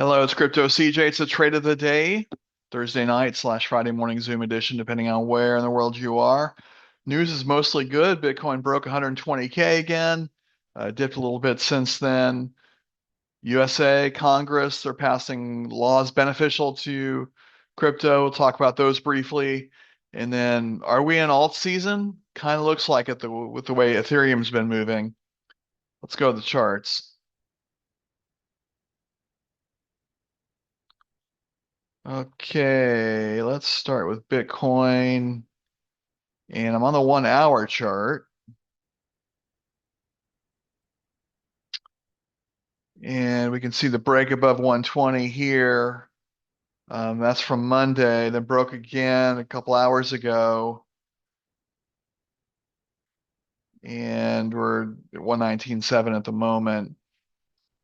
Hello, it's Crypto CJ. It's a trade of the day, Thursday night slash Friday morning Zoom edition, depending on where in the world you are. News is mostly good. Bitcoin broke 120K again, dipped a little bit since then. USA, Congress, they're passing laws beneficial to crypto. We'll talk about those briefly. And then, are we in alt season? Kind of looks like it with the way Ethereum's been moving. Let's go to the charts. Okay, let's start with Bitcoin. And I'm on the 1 hour chart. And we can see the break above 120 here. That's from Monday. Then broke again a couple hours ago. And we're at 119.7 at the moment.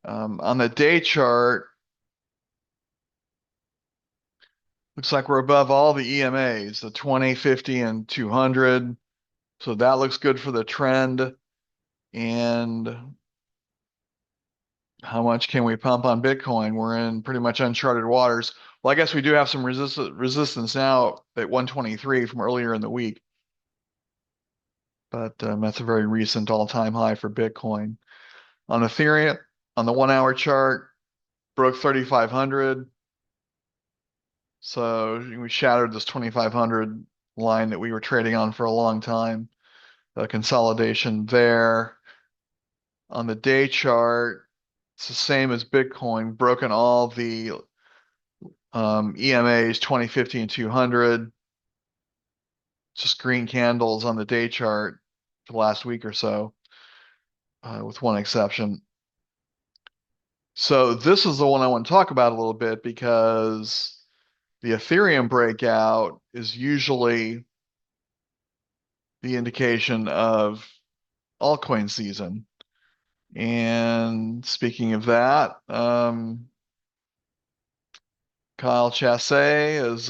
On the day chart, looks like we're above all the EMAs, the 20, 50, and 200. So that looks good for the trend. And how much can we pump on Bitcoin? We're in pretty much uncharted waters. Well, I guess we do have some resistance now at 123 from earlier in the week, but that's a very recent all-time high for Bitcoin. On Ethereum, on the 1 hour chart, broke 3,500. So we shattered this 2,500 line that we were trading on for a long time. Consolidation there. On the day chart, it's the same as Bitcoin, broken all the EMAs 20, 50, and 200. Just green candles on the day chart for the last week or so, with one exception. So this is the one I want to talk about a little bit because the Ethereum breakout is usually the indication of altcoin season. And speaking of that, Kyle Chassé is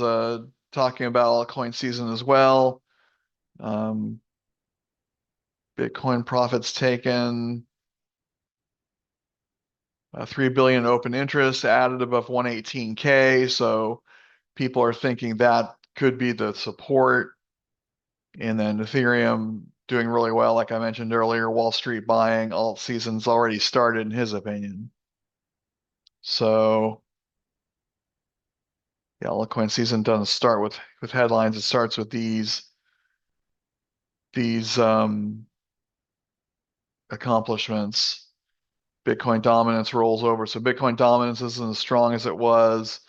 talking about altcoin season as well. Um, Bitcoin profits taken, 3 billion open interest added above 118K. So people are thinking that could be the support. And then Ethereum doing really well, like I mentioned earlier. Wall Street buying, alt season's already started in his opinion. So yeah, altcoin season doesn't start with headlines. It starts with these accomplishments. Bitcoin dominance rolls over. So Bitcoin dominance isn't as strong as it was.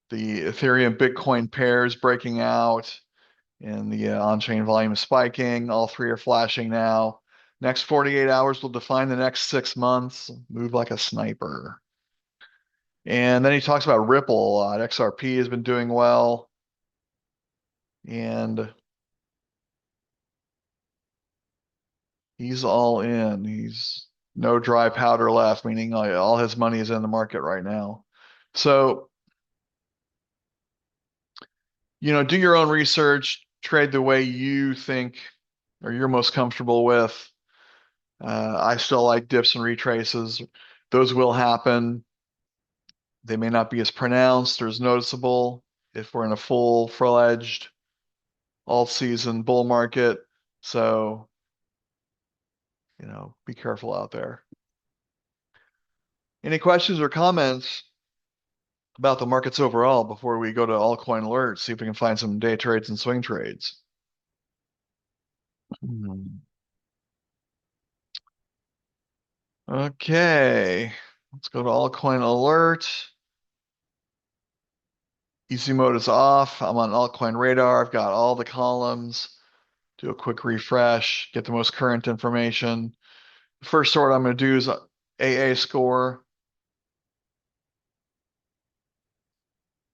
The Ethereum Bitcoin pairs breaking out and the on-chain volume is spiking. All three are flashing now. Next 48 hours will define the next 6 months. Move like a sniper. And then he talks about Ripple a lot. XRP has been doing well. And he's all in. He's no dry powder left, meaning all his money is in the market right now. So, do your own research, trade the way you think or you're most comfortable with. I still like dips and retraces. Those will happen. They may not be as pronounced or as noticeable if we're in a full-fledged alt-season bull market. So, be careful out there. Any questions or comments about the markets overall before we go to Altcoin Alert, see if we can find some day trades and swing trades? Okay, let's go to Altcoin Alert. Easy mode is off. I'm on Altcoin Radar. I've got all the columns. Do a quick refresh, get the most current information. The first sort I'm going to do is AA score.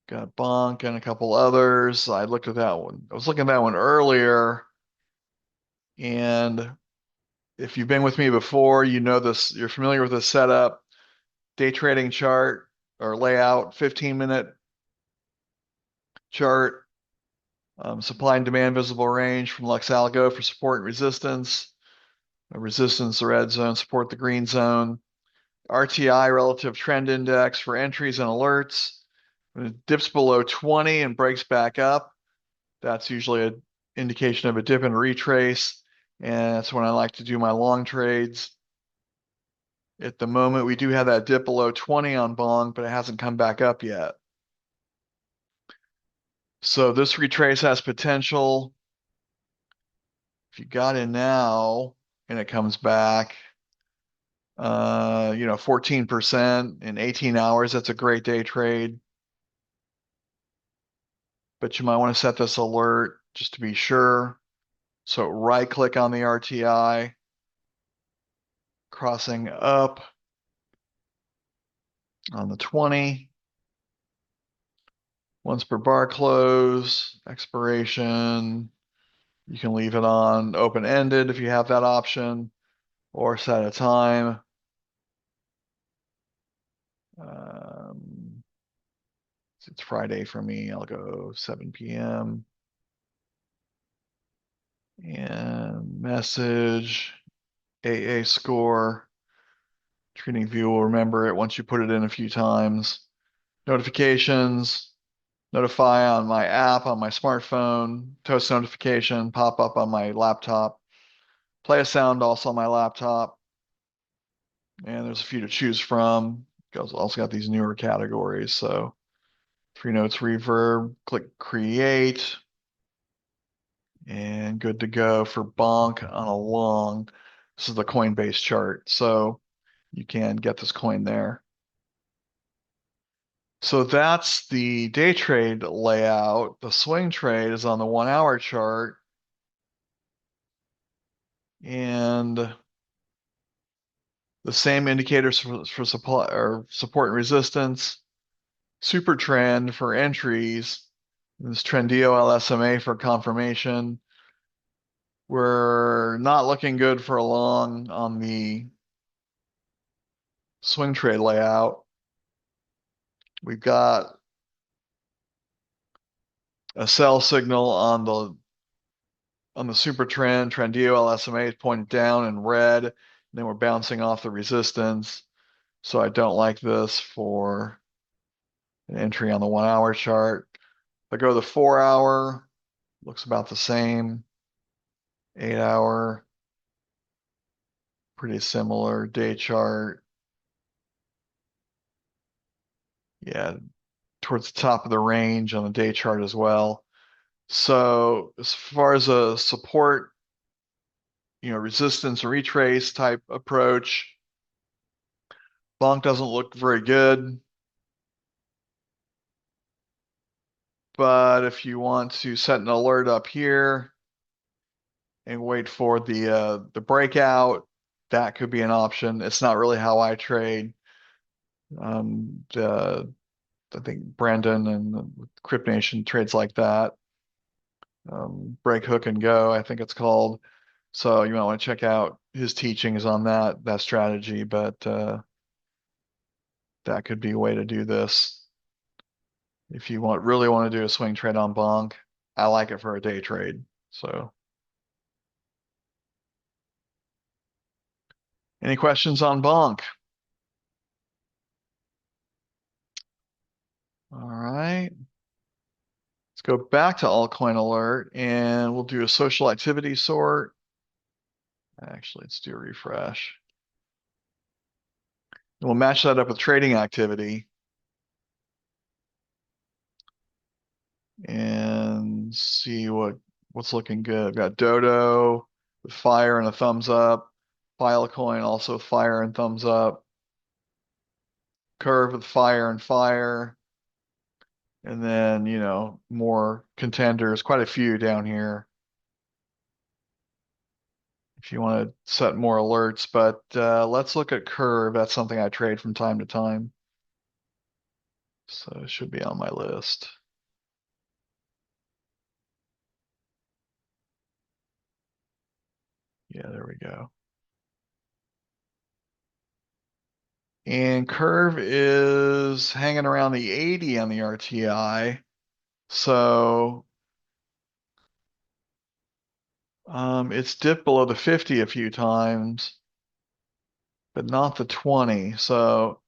Got Bonk and a couple others. I looked at that one. I was looking at that one earlier. And if you've been with me before, you know this, you're familiar with this setup. Day trading chart or layout, 15-minute chart, supply and demand visible range from Algo for support and resistance. Resistance, the red zone, support the green zone. RTI, relative trend index, for entries and alerts. When it dips below 20 and breaks back up, that's usually an indication of a dip and retrace. And that's when I like to do my long trades. At the moment, we do have that dip below 20 on Bong, but it hasn't come back up yet. So this retrace has potential. If you got in now and it comes back, 14% in 18 hours, that's a great day trade. But you might want to set this alert just to be sure. So right click on the RTI, crossing up on the 20. Once per bar close, expiration. You can leave it on open-ended if you have that option, or set a time. It's Friday for me. I'll go 7 p.m. And message, AA score. TradingView will remember it once you put it in a few times. Notifications, notify on my app on my smartphone, toast notification, pop up on my laptop, play a sound also on my laptop. And there's a few to choose from. Also got these newer categories. So 3 notes reverb, click create, and good to go for bonk on a long. This is the Coinbase chart. So you can get this coin there. So that's the day trade layout. The swing trade is on the 1 hour chart. And the same indicators for supply or support and resistance. SuperTrend for entries. This Trendilo LSMA for confirmation. We're not looking good for a long on the swing trade layout. We've got a sell signal on the super trend. Trendilo LSMA is pointed down in red. And then we're bouncing off the resistance. So I don't like this for an entry on the 1 hour chart. If I go to the 4 hour, looks about the same. 8 hour, pretty similar. Day chart. Yeah, towards the top of the range on the day chart as well. So as far as a support, resistance or retrace type approach, bonk doesn't look very good. But if you want to set an alert up here and wait for the breakout, that could be an option. It's not really how I trade. I think Brandon and CryptNation trades like that. Break, hook, and go, I think it's called. So you might want to check out his teachings on that strategy, but that could be a way to do this. If you really want to do a swing trade on bonk, I like it for a day trade. So any questions on bonk? All right. Let's go back to Altcoin Alert and we'll do a social activity sort. Actually, let's do a refresh. And we'll match that up with trading activity and see what's looking good. I've got Dodo with fire and a thumbs up. Filecoin also with fire and thumbs up. Curve with fire and fire. And then, more contenders, quite a few down here. If you want to set more alerts, but let's look at Curve. That's something I trade from time to time. So it should be on my list. Yeah, there we go. And Curve is hanging around the 80 on the RTI. So it's dipped below the 50 a few times. but not the 20. So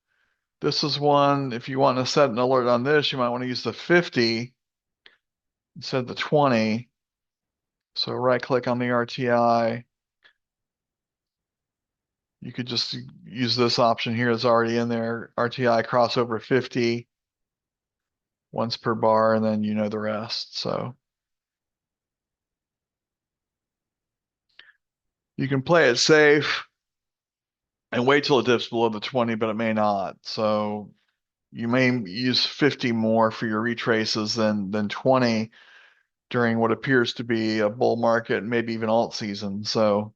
this is one, if you want to set an alert on this, you might want to use the 50 instead of the 20. So right click on the RTI. You could just use this option here. It's already in there. RTI crossover 50 once per bar, and then you know the rest. So you can play it safe and wait till it dips below the 20, but it may not. So you may use 50 more for your retraces than 20 during what appears to be a bull market, maybe even alt season. So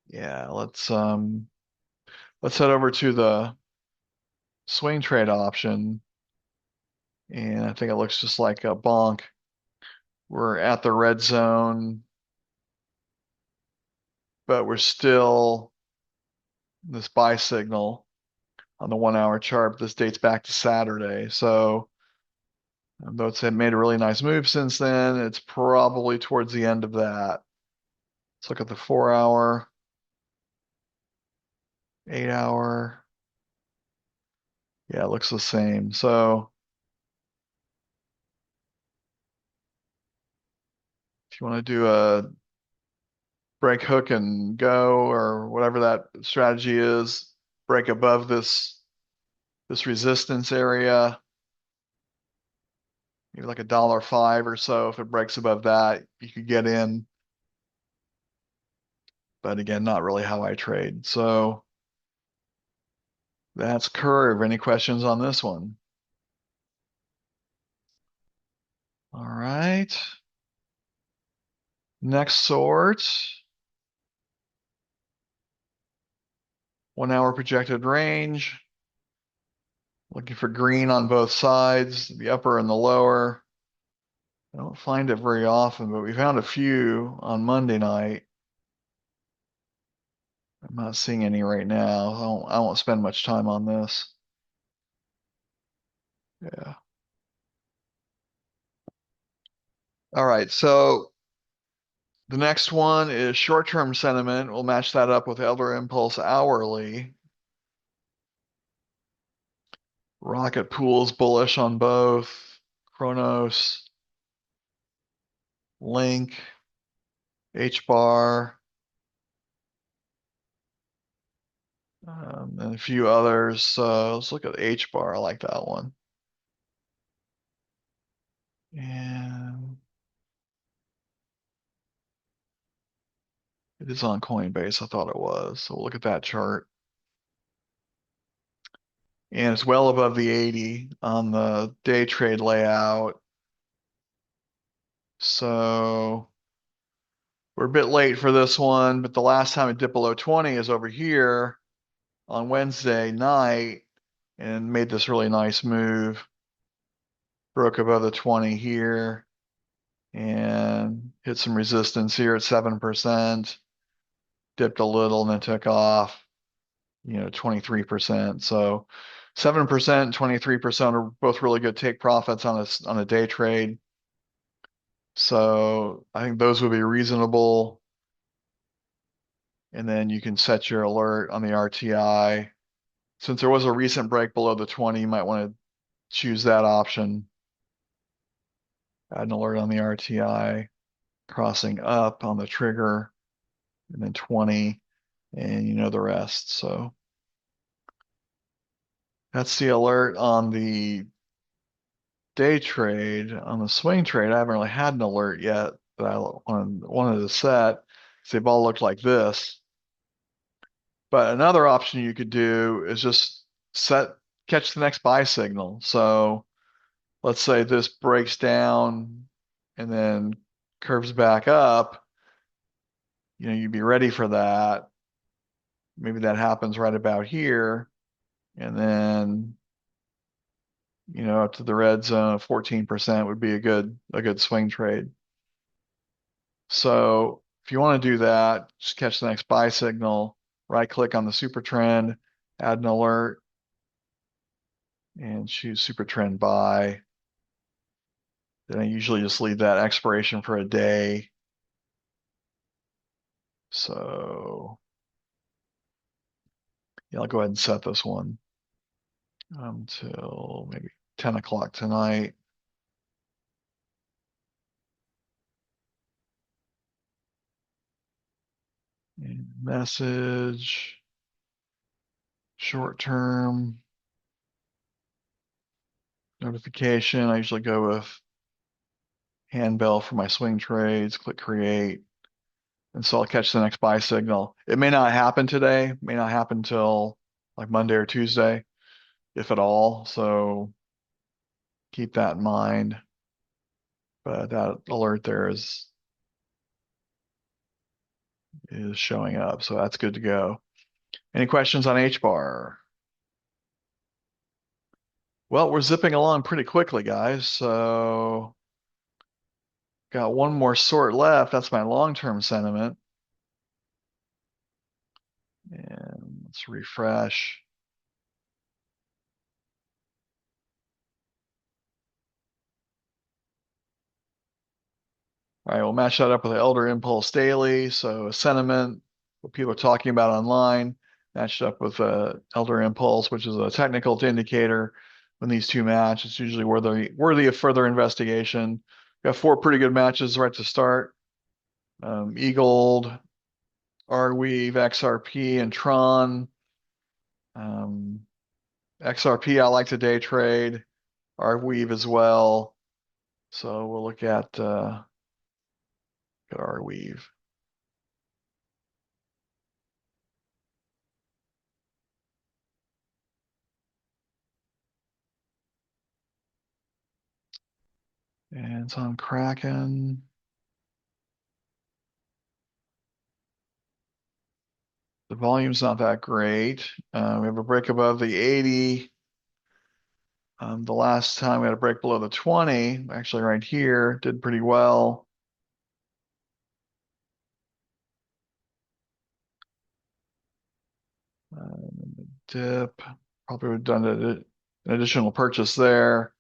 yeah, let's head over to the swing trade option. And I think it looks just like a bonk. We're at the red zone, but we're still this buy signal on the 1 hour chart. This dates back to Saturday. So though it's made a really nice move since then, it's probably towards the end of that. Let's look at the 4 hour, 8 hour. Yeah, it looks the same. So if you want to do a break hook and go or whatever that strategy is, break above this resistance area, maybe like $1.05 or so. If it breaks above that, you could get in. But again, not really how I trade. So that's Curve. Any questions on this one? All right. Next sort. 1 hour projected range. Looking for green on both sides, the upper and the lower. I don't find it very often, but we found a few on Monday night. I'm not seeing any right now. I won't spend much time on this. Yeah. All right. So the next one is short-term sentiment. We'll match that up with Elder Impulse hourly. Rocket Pool's bullish on both. Chronos, Link, H-bar, and a few others. So let's look at H-bar. I like that one. And it is on Coinbase. I thought it was. So we'll look at that chart. And it's well above the 80 on the day trade layout. So we're a bit late for this one, but the last time it dipped below 20 is over here on Wednesday night and made this really nice move. Broke above the 20 here and hit some resistance here at 7%. Dipped a little and then took off, 23%. So 7%, 23% are both really good take profits on a day trade. So I think those would be reasonable. And then you can set your alert on the RTI. Since there was a recent break below the 20, you might want to choose that option. Add an alert on the RTI, crossing up on the trigger, and then 20, and you know the rest. So that's the alert on the day trade. On the swing trade, I haven't really had an alert yet that I wanted to set. They've all looked like this. But another option you could do is just catch the next buy signal. So let's say this breaks down and then curves back up. You'd be ready for that. Maybe that happens right about here. And then, up to the red zone, 14% would be a good swing trade. So if you want to do that, just catch the next buy signal, right click on the super trend, add an alert, and choose super trend buy. Then I usually just leave that expiration for a day. So yeah, I'll go ahead and set this one until maybe 10 o'clock tonight. And message, short term, notification. I usually go with handbell for my swing trades, click create. And so I'll catch the next buy signal. It may not happen today, may not happen until like Monday or Tuesday, if at all. So keep that in mind. But that alert there is showing up. So that's good to go. Any questions on H bar? Well, we're zipping along pretty quickly, guys. So got one more sort left. That's my long-term sentiment. And let's refresh. All right, we'll match that up with the Elder Impulse Daily. So sentiment, what people are talking about online, matched up with Elder Impulse, which is a technical indicator. When these two match, it's usually worthy of further investigation. We got four pretty good matches right to start. eGold, Arweave, XRP, and Tron. XRP, I like to day trade. Arweave as well. So we'll look at Arweave. And it's on Kraken. The volume's not that great. We have a break above the 80. The last time we had a break below the 20, actually right here, did pretty well. Dip, probably would have done an additional purchase there.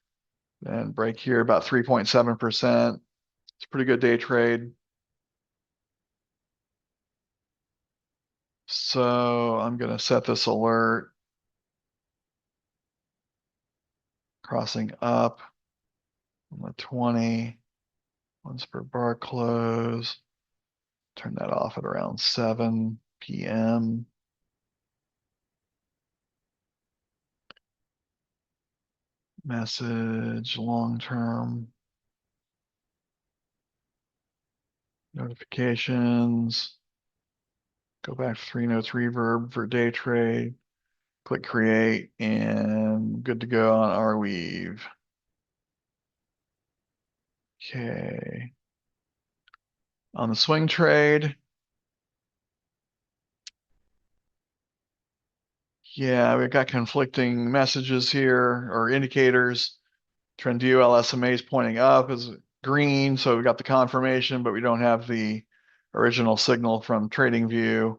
And break here about 3.7%. It's a pretty good day trade. So I'm going to set this alert. Crossing up on the 20. Once per bar close. Turn that off at around 7 p.m. Message, long-term. Notifications. Go back to 3 notes reverb for day trade. Click create and good to go on Arweave. Okay. On the swing trade, yeah, we've got conflicting messages here or indicators. Trendilo LSMA is pointing up as green, so we got the confirmation, but we don't have the original signal from TradingView.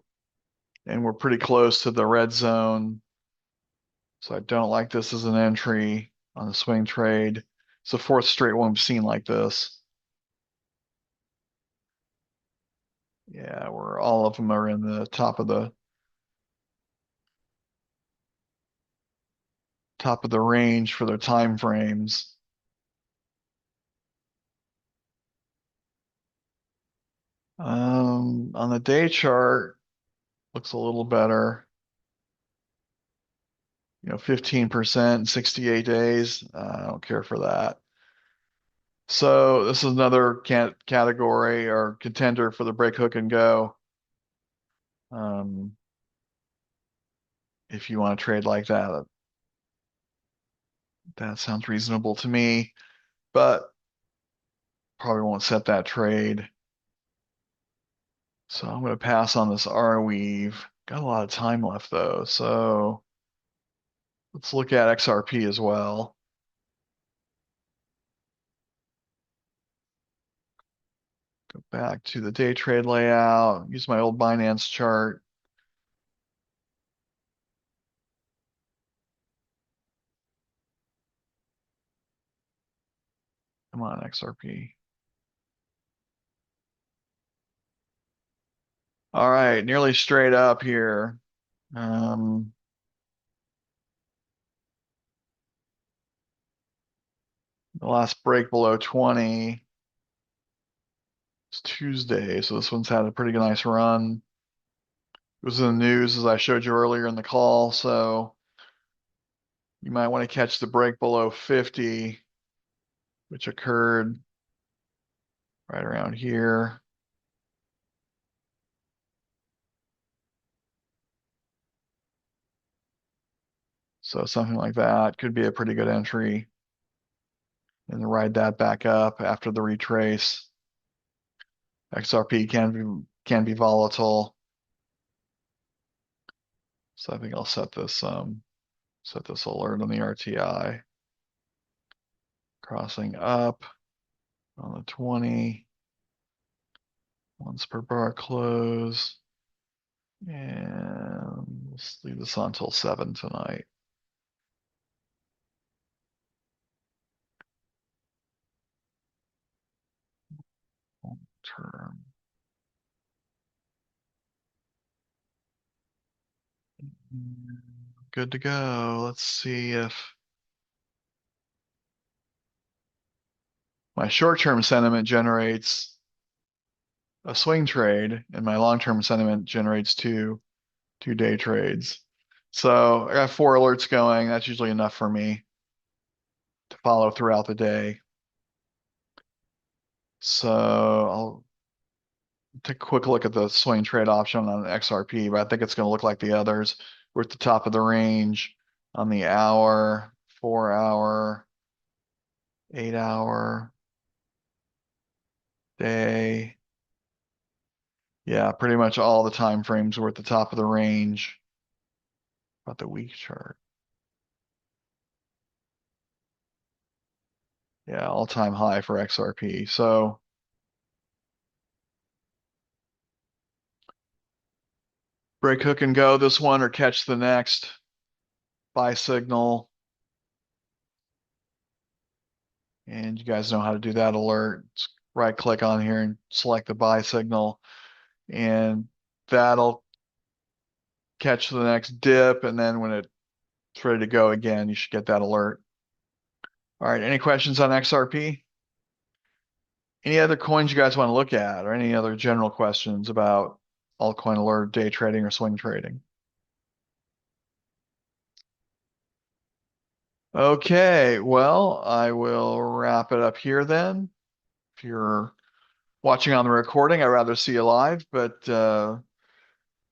And we're pretty close to the red zone. So I don't like this as an entry on the swing trade. It's the fourth straight one we've seen like this. Yeah, where all of them are in the top of the range for their time frames. On the day chart, looks a little better. 15%, 68 days. I don't care for that. So this is another category or contender for the break hook and go. If you want to trade like that, that sounds reasonable to me, but probably won't set that trade. So I'm going to pass on this Arweave. Got a lot of time left though, so let's look at XRP as well. Go back to the day trade layout, use my old Binance chart. Come on, XRP. All right, nearly straight up here. Um, the last break below 20 is Tuesday, so this one's had a pretty nice run. It was in the news as I showed you earlier in the call, so you might want to catch the break below 50, which occurred right around here. So something like that could be a pretty good entry and ride that back up after the retrace. XRP can be volatile. So I think I'll set this alert on the RTI. Crossing up on the 20. Once per bar close. And let's leave this on until 7 tonight. Long term. Good to go. Let's see if my short-term sentiment generates a swing trade and my long-term sentiment generates two day trades. So I got 4 alerts going. That's usually enough for me to follow throughout the day. So I'll take a quick look at the swing trade option on XRP, but I think it's going to look like the others. We're at the top of the range on the hour, 4 hour, 8 hour, day. Yeah, pretty much all the time frames were at the top of the range. About the week chart. Yeah, all-time high for XRP. So break hook and go this one or catch the next buy signal. And you guys know how to do that alert. Just right click on here and select the buy signal. And that'll catch the next dip. And then when it's ready to go again, you should get that alert. All right, any questions on XRP? Any other coins you guys want to look at or any other general questions about Altcoin Alert, day trading, or swing trading? Okay, well, I will wrap it up here then. If you're watching on the recording, I'd rather see you live, but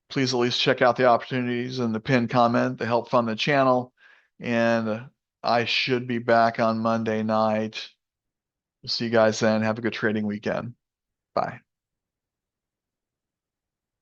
please at least check out the opportunities in the pinned comment to help fund the channel. And I should be back on Monday night. We'll see you guys then. Have a good trading weekend. Bye.